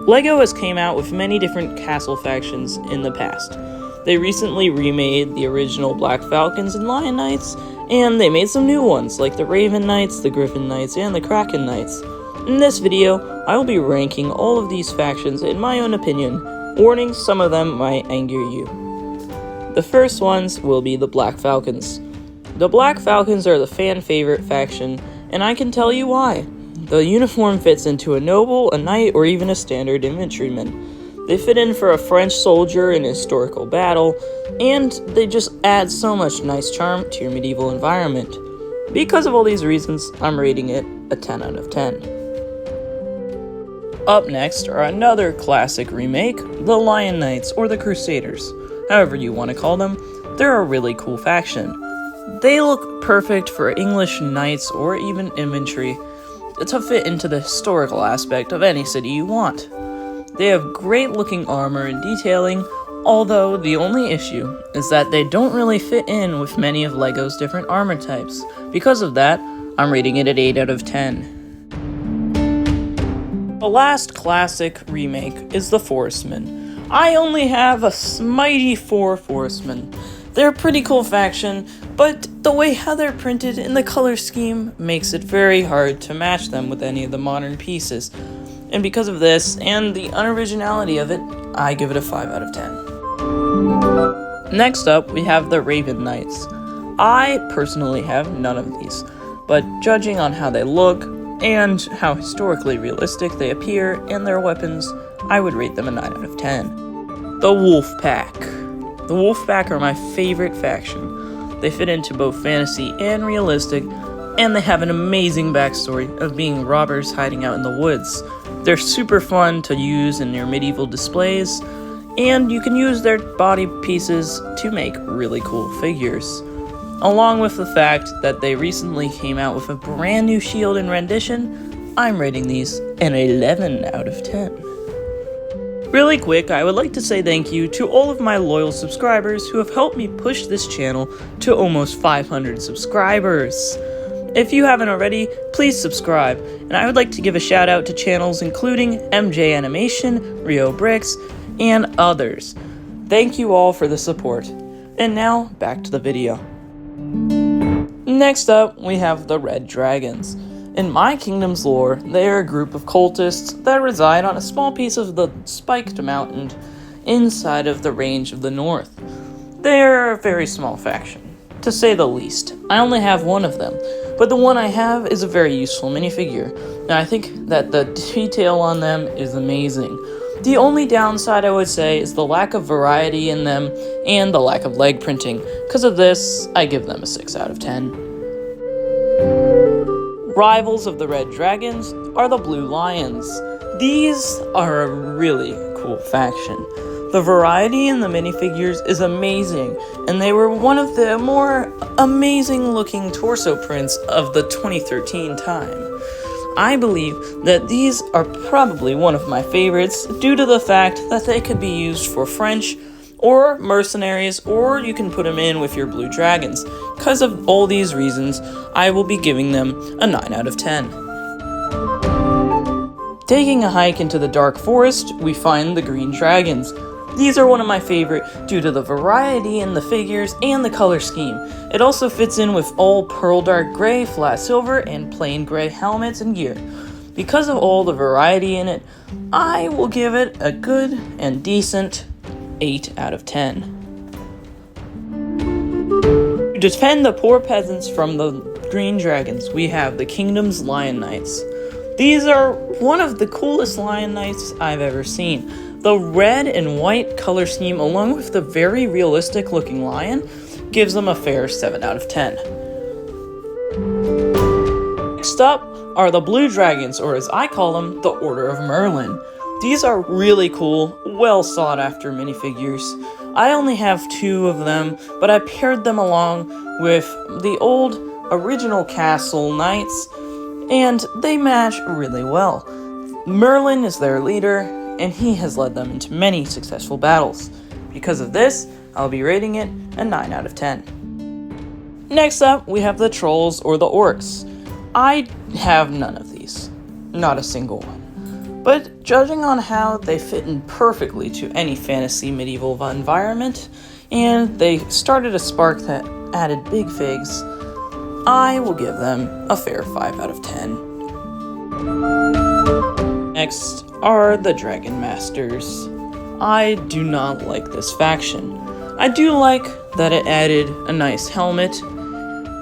LEGO has came out with many different castle factions in the past. They recently remade the original Black Falcons and Lion Knights, and they made some new ones like the Raven Knights, the Griffin Knights, and the Kraken Knights. In this video, I will be ranking all of these factions in my own opinion. Warning, some of them might anger you. The first ones will be the Black Falcons. The Black Falcons are the fan favorite faction, and I can tell you why. The uniform fits into a noble, a knight, or even a standard infantryman. They fit in for a French soldier in a historical battle, and they just add so much nice charm to your medieval environment. Because of all these reasons, I'm rating it a 10 out of 10. Up next are another classic remake, the Lion Knights or the Crusaders. However you want to call them, they're a really cool faction. They look perfect for English knights or even infantry to fit into the historical aspect of any city you want. They have great looking armor and detailing, although the only issue is that they don't really fit in with many of LEGO's different armor types. Because of that, I'm rating it at 8 out of 10. The last classic remake is the Forestmen. I only have a mighty 4 Forestmen. They're a pretty cool faction, but the way how they're printed in the color scheme makes it very hard to match them with any of the modern pieces. And because of this, and the unoriginality of it, I give it a 5 out of 10. Next up, we have the Raven Knights. I personally have none of these, but judging on how they look, and how historically realistic they appear, and their weapons, I would rate them a 9 out of 10. The Wolf Pack. The Wolf Pack are my favorite faction. They fit into both fantasy and realistic, and they have an amazing backstory of being robbers hiding out in the woods. They're super fun to use in your medieval displays, and you can use their body pieces to make really cool figures. Along with the fact that they recently came out with a brand new shield and rendition, I'm rating these an 11 out of 10. Really quick, I would like to say thank you to all of my loyal subscribers who have helped me push this channel to almost 500 subscribers. If you haven't already, please subscribe, and I would like to give a shout out to channels including MJ Animation, Rio Bricks, and others. Thank you all for the support. And now, back to the video. Next up, we have the Red Dragons. In my kingdom's lore, they are a group of cultists that reside on a small piece of the spiked mountain inside of the Range of the North. They are a very small faction, to say the least. I only have one of them, but the one I have is a very useful minifigure, and I think that the detail on them is amazing. The only downside I would say is the lack of variety in them and the lack of leg printing. Because of this, I give them a 6 out of 10. Rivals of the Red Dragons are the Blue Lions. These are a really cool faction. The variety in the minifigures is amazing, and they were one of the more amazing looking torso prints of the 2013 time. I believe that these are probably one of my favorites due to the fact that they could be used for French or mercenaries, or you can put them in with your blue dragons. Because of all these reasons, I will be giving them a 9 out of 10. Taking a hike into the dark forest, we find the Green Dragons. These are one of my favorite due to the variety in the figures and the color scheme. It also fits in with all pearl dark gray, flat silver, and plain gray helmets and gear. Because of all the variety in it, I will give it a good and decent 8 out of 10. To defend the poor peasants from the Green Dragons, we have the Kingdom's Lion Knights. These are one of the coolest Lion Knights I've ever seen. The red and white color scheme, along with the very realistic looking lion, gives them a fair 7 out of 10. Next up are the Blue Dragons, or as I call them, the Order of Merlin. These are really cool, well sought after minifigures. I only have 2 of them, but I paired them along with the old original castle knights, and they match really well. Merlin is their leader, and he has led them into many successful battles. Because of this, I'll be rating it a 9 out of 10. Next up, we have the Trolls or the Orcs. I have none of these. Not a single one. but judging on how they fit in perfectly to any fantasy medieval environment, and they started a spark that added big figs, I will give them a fair 5 out of 10. Next are the Dragon Masters. I do not like this faction. I do like that it added a nice helmet,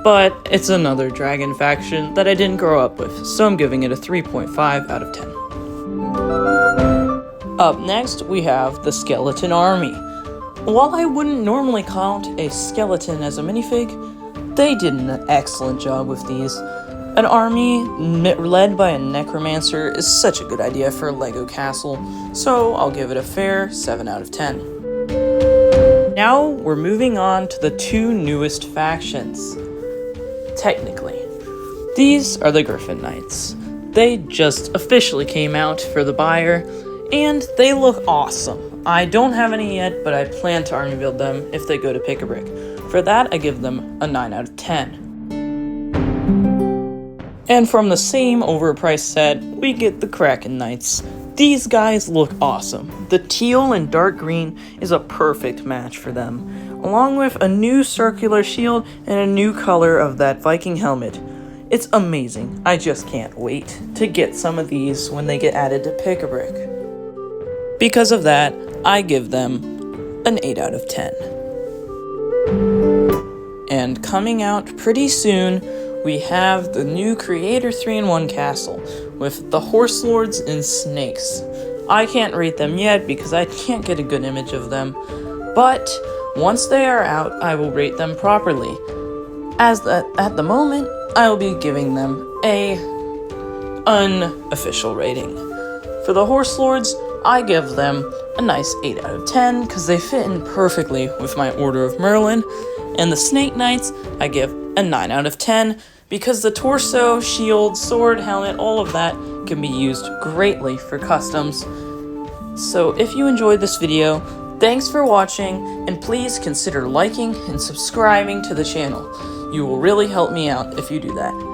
but it's another dragon faction that I didn't grow up with, so I'm giving it a 3.5 out of 10. Up next, we have the Skeleton Army. While I wouldn't normally count a skeleton as a minifig, they did an excellent job with these. An army led by a necromancer is such a good idea for a Lego castle, so I'll give it a fair 7 out of 10. Now we're moving on to the two newest factions. Technically, these are the Griffin Knights. They just officially came out for the buyer, and they look awesome. I don't have any yet, but I plan to army build them if they go to Pick-a-Brick. For that, I give them a 9 out of 10. And from the same overpriced set, we get the Kraken Knights. These guys look awesome. The teal and dark green is a perfect match for them, along with a new circular shield and a new color of that Viking helmet. It's amazing. I just can't wait to get some of these when they get added to Pick-a-Brick. Because of that, I give them an 8 out of 10. And coming out pretty soon, we have the new Creator 3-in-1 castle with the Horse Lords and Snakes. I can't rate them yet because I can't get a good image of them, but once they are out, I will rate them properly. At the moment, I will be giving them a unofficial rating. For the Horse Lords, I give them a nice 8 out of 10 because they fit in perfectly with my Order of Merlin. And the Snake Knights, I give a 9 out of 10 because the torso, shield, sword, helmet, all of that can be used greatly for customs. So if you enjoyed this video, thanks for watching, and please consider liking and subscribing to the channel. You will really help me out if you do that.